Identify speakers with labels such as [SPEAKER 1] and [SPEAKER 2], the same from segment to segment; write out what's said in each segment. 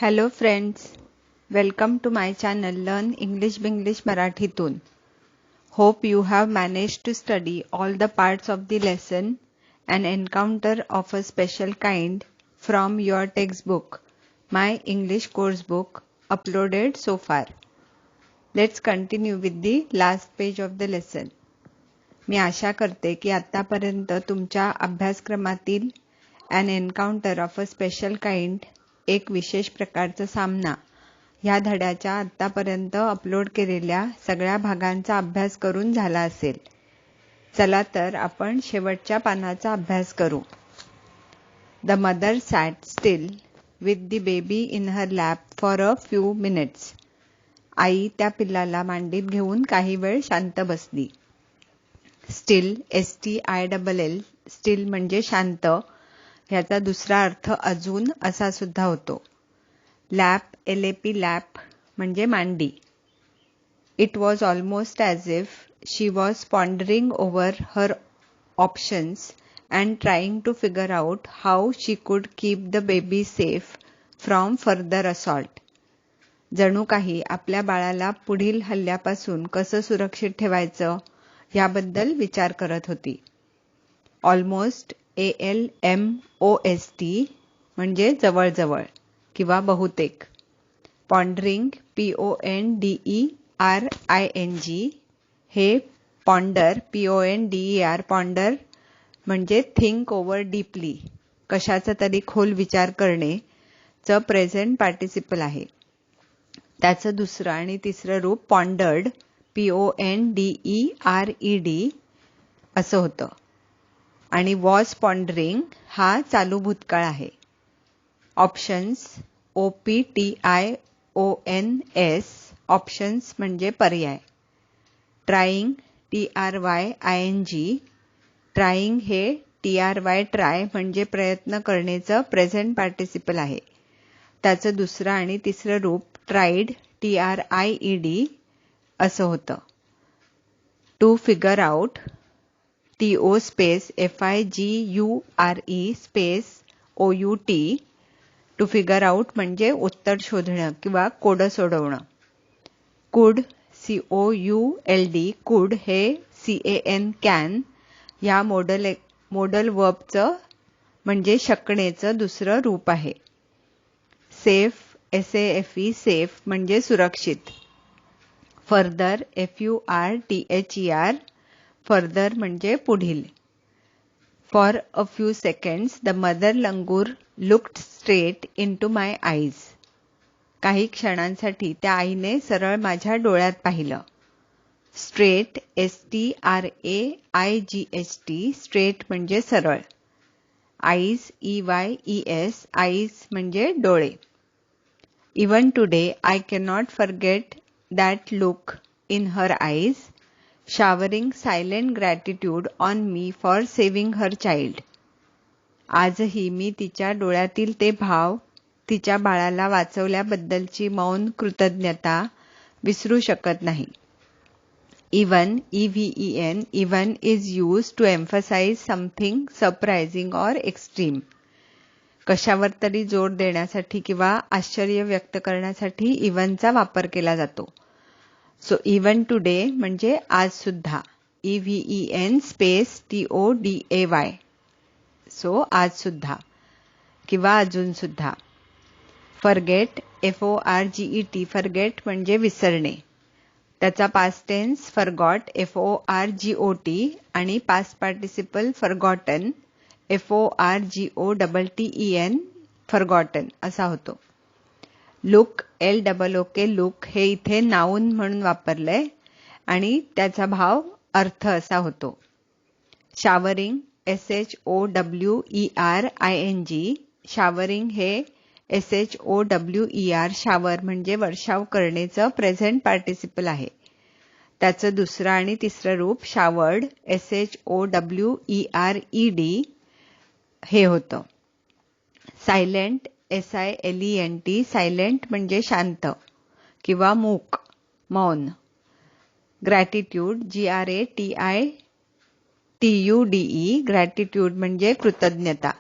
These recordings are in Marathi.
[SPEAKER 1] Hello friends, welcome to my channel Learn English Binglish Marathitun. Hope you have managed to study all the parts of the lesson and encounter of a special kind from your textbook, my English course book uploaded so far. Let's continue with the last page of the lesson. मी आशा करते की आतापर्यंत तुमच्या अभ्यासक्रमातील an encounter of a special kind एक विशेष प्रकारचा सामना ह्या धड्याच्या आतापर्यंत अपलोड केलेल्या सगळ्या भागांचा अभ्यास करून झाला असेल. चला तर आपण शेवटच्या पानाचा अभ्यास करू. The mother sat still with the baby in her lap for a few minutes. आई त्या पिल्लाला मांडीत घेऊन काही वेळ शांत बसली. स्टिल STILL स्टिल म्हणजे शांत, ह्याचा दुसरा अर्थ अजून असा सुद्धा होतो. लॅप LAP लॅप म्हणजे मांडी. It was almost as if she was pondering over her options and trying to figure out how she could keep the baby safe from further assault. जणू काही आपल्या बाळाला पुढील हल्ल्यापासून कसं सुरक्षित ठेवायचं याबद्दल विचार करत होती. ऑलमोस्ट ALMOST म्हणजे जवळजवळ किंवा बहुतेक. पॉन्डरिंग PONDERING हे पॉन्डर PONDER पॉन्डर म्हणजे थिंक ओव्हर डीपली, कशाचा तरी खोल विचार करणे च प्रेझेंट पार्टिसिपल आहे. त्याचं दुसरं आणि तिसरं रूप पॉन्डर्ड PONDERED असं होतं. आणि वॉज पॉन्डरिंग हा चालू भूतकाळ आहे. ऑप्शन्स OPTIONS ऑप्शन्स म्हणजे पर्याय. ट्राईंग TRYING ट्राईंग हे TRY ट्राय म्हणजे प्रयत्न करण्याचं प्रेझेंट पार्टिसिपल आहे. त्याचं दुसरं आणि तिसरं रूप ट्राईड TRIED असं होतं. To figure out TO space FIGURE space OUT to figure out म्हणजे उत्तर शोधणं किंवा कोडं सोडवणं. कुड COULD कुड हे CAN कॅन या मोडल वर्बचं म्हणजे शकणेचं दुसरं रूप आहे. सेफ SAFE सेफ म्हणजे सुरक्षित. फर्दर FURTHER फर्दर म्हणजे पुढील. For a few seconds the mother langur looked straight into my eyes. काही क्षणांसाठी त्या आईने सरळ माझ्या डोळ्यात पाहिलं. स्ट्रेट STRAIGHT स्ट्रेट म्हणजे सरळ. आईज EYES आईज म्हणजे डोळे. Even today I cannot forget that look in her eyes showering silent gratitude on me for saving her child. आजही मी तिच्या डोळ्यातील ते भाव, तिच्या बाळाला वाचवल्याबद्दलची मौन कृतज्ञता विसरू शकत नाही. Even EVEN even is used to emphasize something surprising or extreme. कशावर तरी जोर देण्यासाठी किंवा आश्चर्य व्यक्त करण्यासाठी इवनचा वापर केला जातो. सो इवन टुडे म्हणजे आज सुद्धा. EVEN स्पेस TODAY सो आज सुद्धा किंवा अजून सुद्धा. फॉरगेट FORGET फॉरगेट म्हणजे विसरणे. त्याचा पास्ट टेन्स फॉरगॉट FORGOT आणि past participle forgotten FORGOTTEN forgotten असा होतो. लुक LOOK लुक हे इथे नाऊन म्हणून वापरलंय आणि त्याचा भाव अर्थ असा होतो. शावरिंग SHOWERING शावरिंग हे SHOWER शावर म्हणजे वर्षाव करण्याचं प्रेझेंट पार्टिसिपल आहे. त्याचं दुसरं आणि तिसरं रूप शावर्ड SHOWERED हे होतं. सायलेंट SILENT सायलेंट म्हणजे शांत किंवा मूक मौन. ग्रॅटिट्यूड GRATITUDE ग्रॅटिट्यूड म्हणजे कृतज्ञता.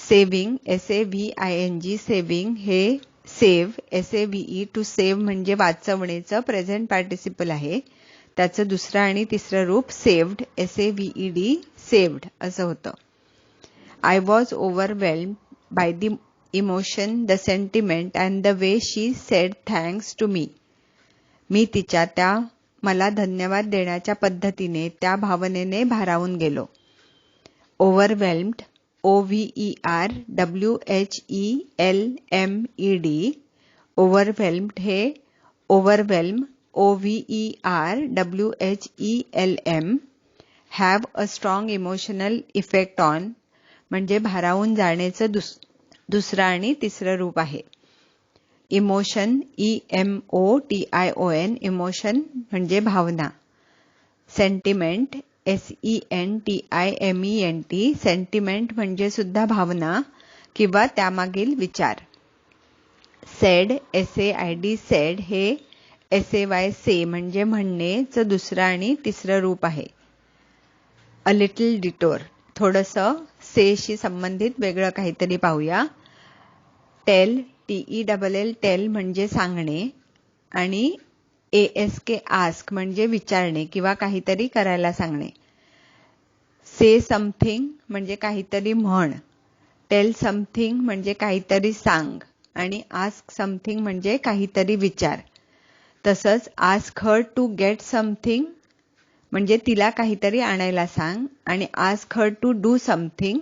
[SPEAKER 1] सेव्हिंग SAVING सेव्हिंग हे सेव्ह SAVE टू सेव्ह म्हणजे वाचवण्याचं प्रेझेंट पार्टिसिपल आहे. त्याचं दुसरं आणि तिसरं रूप सेव्ड SAVED सेव्ड असं होतं. I was overwhelmed by the emotion, the sentiment and the way she said thanks to me. मी तिच्या त्या मला धन्यवाद देण्याच्या पद्धतीने, त्या भावनेने भारावून गेलो. Overwhelmed OVERWHELMED overwhelmed हे overwhelm OVERWHELM have a strong emotional effect on म्हणजे भारावून जाण्याचं दुसरं आणि तिसरं रूप आहे. इमोशन EMOTION इमोशन म्हणजे भावना. सेंटिमेंट SENTIMENT सेंटिमेंट म्हणजे सुद्धा भावना किंवा त्यामागील विचार. सेड SAID सेड हे SAY से म्हणजे म्हणणेचं दुसरं आणि तिसरं रूप आहे. अ लिटल डिटोर थोडंसं सेशी संबंधित वेगळं काहीतरी पाहूया. टेल TELL टेल म्हणजे सांगणे आणि ASK आस्क म्हणजे विचारणे किंवा काहीतरी करायला सांगणे. से समथिंग म्हणजे काहीतरी म्हण. टेल समथिंग म्हणजे काहीतरी सांग आणि आस्क समथिंग म्हणजे काहीतरी विचार. तसंच ask her to get something म्हणजे तिला काहीतरी आणायला सांग आणि ask her to do something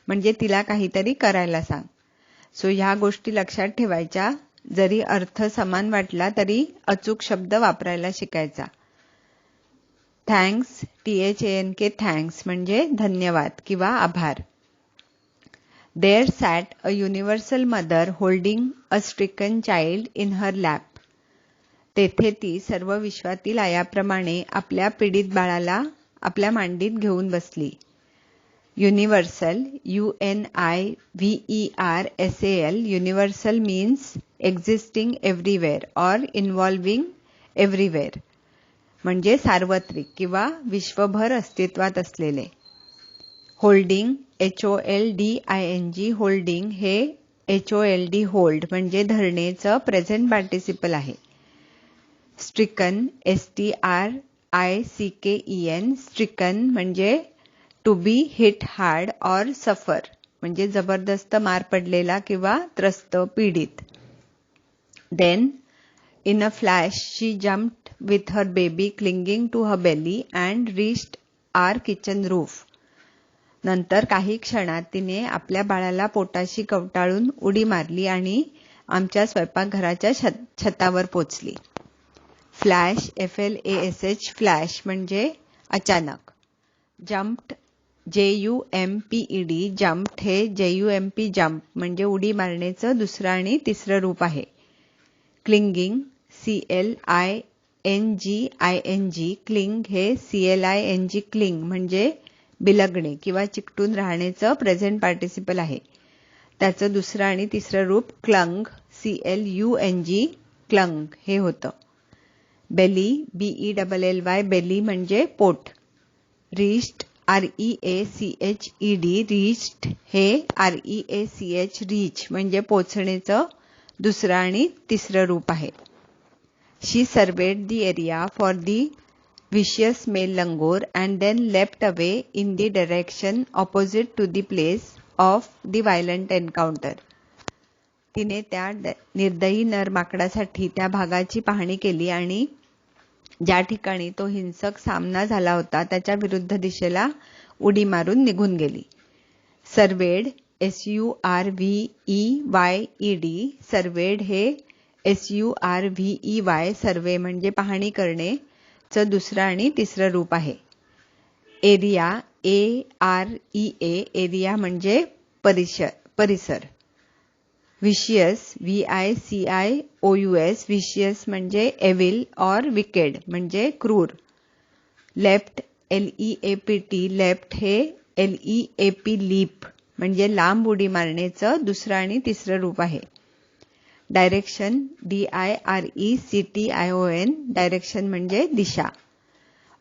[SPEAKER 1] म्हणजे तिला काहीतरी करायला सांग. सो ह्या गोष्टी लक्षात ठेवायच्या. जरी अर्थ समान वाटला तरी अचूक शब्द वापरायला शिकायचा. थँक्स THANK थँक्स म्हणजे धन्यवाद किंवा आभार. There sat a universal mother holding a stricken child in her lap. तेथे ती सर्व विश्वातील आयाप्रमाणे आपल्या पीडित बाळाला आपल्या मांडीत घेऊन बसली. Universal UNIVERSAL universal means existing everywhere or involving everywhere म्हणजे सार्वत्रिक किंवा विश्वभर अस्तित्वात असलेले. होल्डिंग HOLDING होल्डिंग हे HOLD होल्ड म्हणजे धरणेचं प्रेझेंट पार्टिसिपल आहे. स्ट्रिकन STRICKEN स्ट्रिकन म्हणजे to be hit hard or suffer म्हणजे जबरदस्त मार पडलेला किंवा त्रस्त पीडित. Then in a flash she jumped with her baby clinging to her belly and reached our kitchen roof. नंतर काही क्षणात तिने आपल्या बाळाला पोटाशी कवटाळून उडी मारली आणि आमच्या स्वयंपाकघराच्या छतावर पोचली. फ्लॅश FLASH फ्लॅश म्हणजे अचानक. जम्प्ड JUMPED जम्प्ड हे JUMP जम्प म्हणजे उडी मारण्याचं दुसरं आणि तिसरं रूप आहे. क्लिंगिंग CLINGING क्लिंग हे CLING क्लिंग म्हणजे बिलगणे किंवा चिकटून राहण्याचं प्रेझेंट पार्टिसिपल आहे. त्याचं दुसरं आणि तिसरं रूप क्लंग CLUNG क्लंग हे होतं. बेली BELLY बेली म्हणजे पोट. रीच्ड REACHED रीच्ड हे REACH रीच म्हणजे पोचण्याचं दुसरं आणि तिसरं रूप आहे. She surveyed the area for the vicious male langur and then leapt away in the direction opposite to the place of the violent encounter. तिने त्या निर्दयी नर माकडासाठी त्या भागाची पाहणी केली आणि ज्या ठिकाणी तो हिंसक सामना झाला होता त्याच्या विरुद्ध दिशेला उडी मारून निघून गेली. सर्वेड SURVEYED सर्वेड हे SURVEY सर्वे म्हणजे पाहणी करणे च दुसरं आणि तिसरं रूप आहे. एरिया AREA एरिया म्हणजे परिसर. विशियस VICIOUS विशियस म्हणजे एविल और विकेड म्हणजे क्रूर. लेफ्ट LEAPT लेफ्ट हे LEAP लीप म्हणजे लांब उडी मारण्याचं दुसरं आणि तिसरं रूप आहे. डायरेक्शन DIRECTION डायरेक्शन म्हणजे दिशा.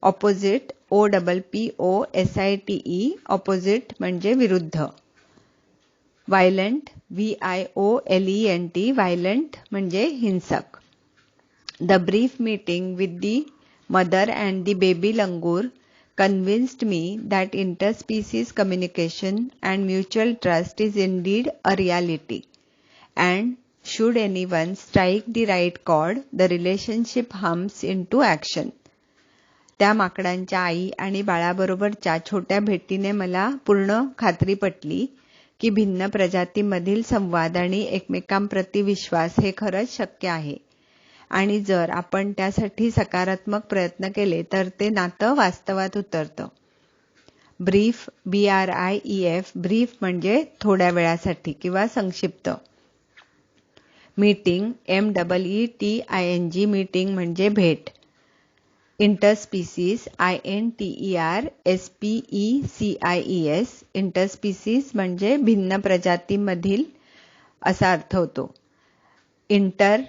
[SPEAKER 1] ऑपोजिट OPPOSITE ऑपोजिट म्हणजे विरुद्ध. Violent, VIOLENT, violent म्हणजे हिंसक. The brief meeting with the mother and the baby langur convinced me that interspecies communication and mutual trust is indeed a reality. And should anyone strike the right chord, the relationship hums into action. त्या माकडांच्या आई आणि बाळाबरोबरच्या छोट्या भेटीने मला पूर्ण खात्री पटली की भिन्न प्रजातीमधील संवाद आणि एकमेकांप्रती विश्वास हे खरंच शक्य आहे आणि जर आपण त्यासाठी सकारात्मक प्रयत्न केले तर ते नातं वास्तवात उतरतं. ब्रीफ, BRIEF, ब्रीफ म्हणजे थोड्या वेळासाठी किंवा संक्षिप्त. मीटिंग, MEETING, मीटिंग म्हणजे भेट. इंटरस्पीसीज, INTERSPECIES, इंटरस्पीसीज म्हणजे भिन्न प्रजातीमधील असा अर्थ होतो. Inter,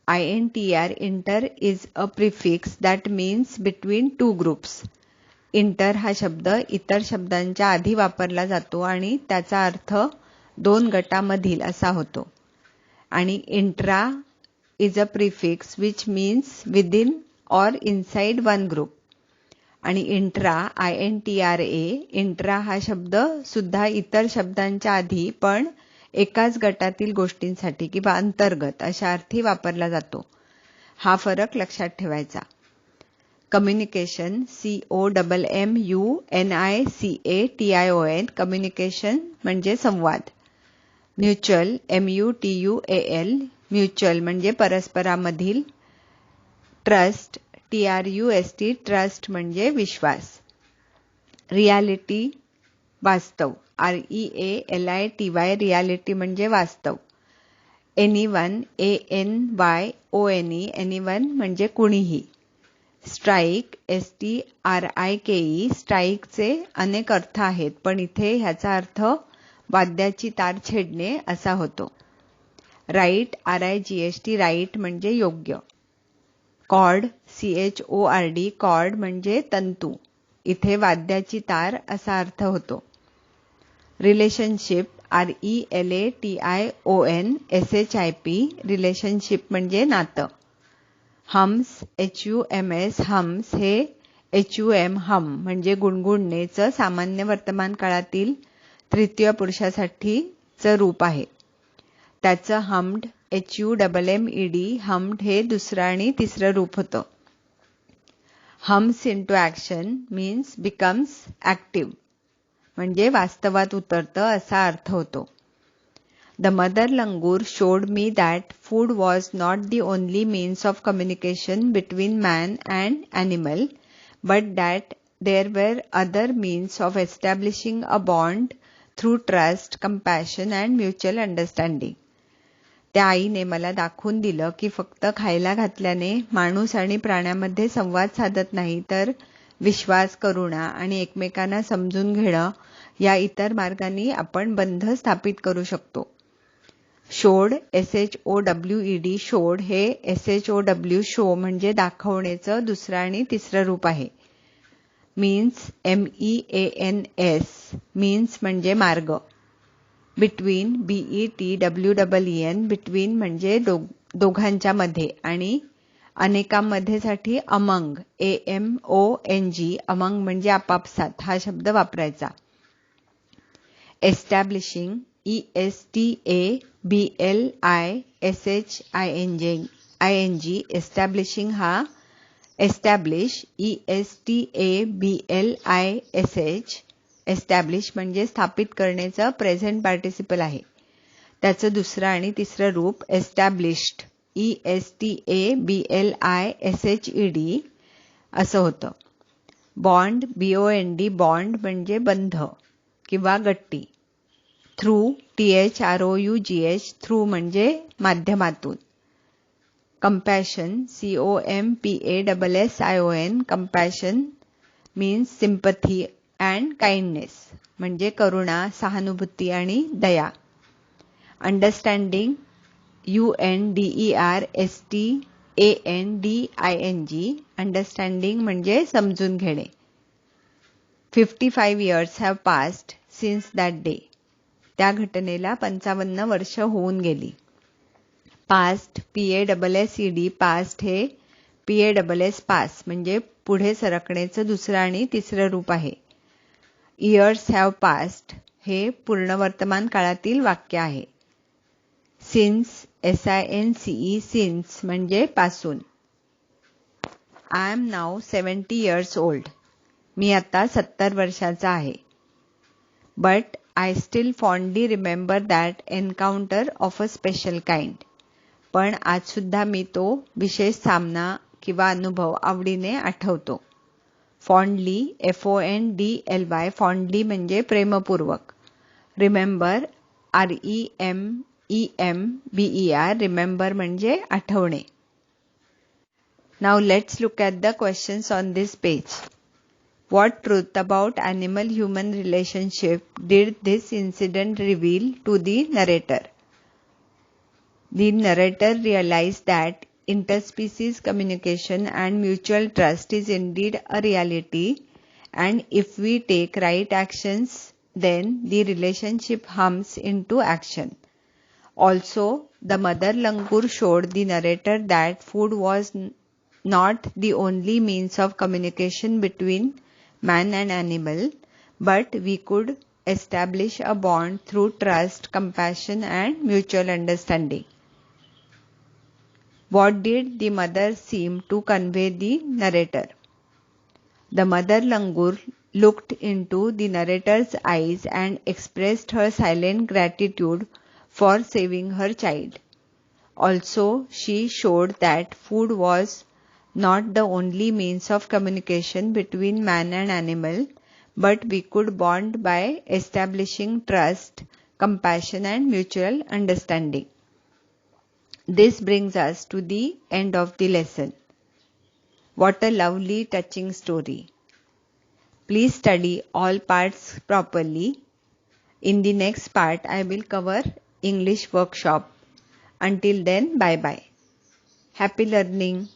[SPEAKER 1] INTR, inter is a prefix that means between two groups. Inter हा शब्द इतर शब्दांच्या आधी वापरला जातो आणि त्याचा अर्थ दोन गटामधील असा होतो. आणि intra is a prefix which means within or inside one group. आणि इंट्रा, INTRA, इंट्रा हा शब्द सुद्धा इतर शब्दांच्या आधी पण एकाच गटातील गोष्टींसाठी किंवा अंतर्गत अशा अर्थी वापरला जातो. हा फरक लक्षात ठेवायचा. कम्युनिकेशन, COMMUNICATION, कम्युनिकेशन म्हणजे संवाद. म्युच्युअल, MUTUAL, म्युच्युअल म्हणजे परस्परामधील. ट्रस्ट, TRUST, ट्रस्ट म्हणजे विश्वास. रियालिटी, वास्तव, REALITY, रियालिटी म्हणजे वास्तव. एनीवन, ANYONE, एनीवन म्हणजे कुणीही. स्ट्राईक, STRIKE, स्ट्राईकचे अनेक अर्थ आहेत पण इथे ह्याचा अर्थ वाद्याची तार छेडणे असा होतो. राईट, RIGHT, राईट म्हणजे योग्य. कॉर्ड, CHORD, कॉर्ड म्हणजे तंतू. इथे वाद्याची तार असा अर्थ होतो. रिलेशनशिप, RELATION SHIP, रिलेशनशिप म्हणजे नातं. हम्स, HUMS, हम्स हे HUM, हम म्हणजे गुणगुणणेचं सामान्य वर्तमान काळातील तृतीय पुरुषासाठीचं रूप आहे. त्याचं hummed, HUMMED, hummed हे दुसरं आणि तिसरं रूप होतं. Hums into action means becomes active म्हणजे वास्तवात उतरतं असा अर्थ होतो. The mother langur showed me that food was not the only means of communication between man and animal, but that there were other means of establishing a bond through trust, compassion and mutual understanding. त्या आईने मला दाखवून दिलं की फक्त खायला घातल्याने माणूस आणि प्राण्यामध्ये संवाद साधत नाही तर विश्वास, करुणा आणि एकमेकांना समजून घेणं या इतर मार्गांनी आपण बंध स्थापित करू शकतो. शोड, SHOWED, शोड हे SHOW, शो म्हणजे दाखवण्याचं दुसरं आणि तिसरं रूप आहे. मीन्स, MEANS, मीन्स म्हणजे मार्ग. बिटवीन, BETWEEN, बिटवीन म्हणजे दोघांच्या मध्ये आणि अनेकांमध्येसाठी अमंग, AMONG, अमंग म्हणजे आपापसात हा शब्द वापरायचा. एस्टॅब्लिशिंग, ESTABLISHING, एस्टॅब्लिशिंग हा एस्टॅब्लिश, ESTABLISH, एस्टॅब्लिश म्हणजे स्थापित करण्याचं प्रेझेंट पार्टिसिपल आहे. त्याचं दुसरं आणि तिसरं रूप एस्टॅब्लिश्ड, ESTABLISHED असं होतं. बॉन्ड, BOND, बॉन्ड म्हणजे बंध किंवा गट्टी. थ्रू, THROUGH, थ्रू म्हणजे माध्यमातून. Compassion, COMPASSION, compassion means sympathy and kindness म्हणजे करुणा, सहानुभूती आणि दया. अंडरस्टँडिंग, UNDERSTANDING, अंडरस्टँडिंग म्हणजे समजून घेणे. 55 years have passed since that day. त्या घटनेला 55 वर्ष होऊन गेली. पास्ट PASSED पास्ट हे PASS पास म्हणजे पुढे सरकण्याचं दुसरं आणि तिसरं रूप आहे. इयर्स हॅव पास्ट हे पूर्ण वर्तमान काळातील वाक्य आहे. सिन्स SINCE सिन्स म्हणजे पासून. I am now 70 years old. मी आता 70 वर्षाचा आहे. But I still fondly remember that encounter of a special kind. पण आज सुद्धा मी तो विशेष सामना किंवा अनुभव आवडीने आठवतो. फॉन्डली FONDLY फॉन्डली म्हणजे प्रेमपूर्वक. रिमेंबर REMEMBER रिमेंबर म्हणजे आठवणे. Now let's look at the questions on this page. What truth about animal-human relationship did this incident reveal to the narrator? The narrator realized that interspecies communication and mutual trust is indeed a reality, and if we take right actions, then the relationship hums into action. Also, the mother langur showed the narrator that food was not the only means of communication between man and animal, but we could establish a bond through trust, compassion, and mutual understanding. What did the mother seem to convey the narrator? The mother langur looked into the narrator's eyes and expressed her silent gratitude for saving her child. Also, she showed that food was not the only means of communication between man and animal, but we could bond by establishing trust, compassion, and mutual understanding. This brings us to the end of the lesson. What a lovely, touching story. Please study all parts properly. In the next part, I will cover English workshop. Until then, bye-bye. Happy learning.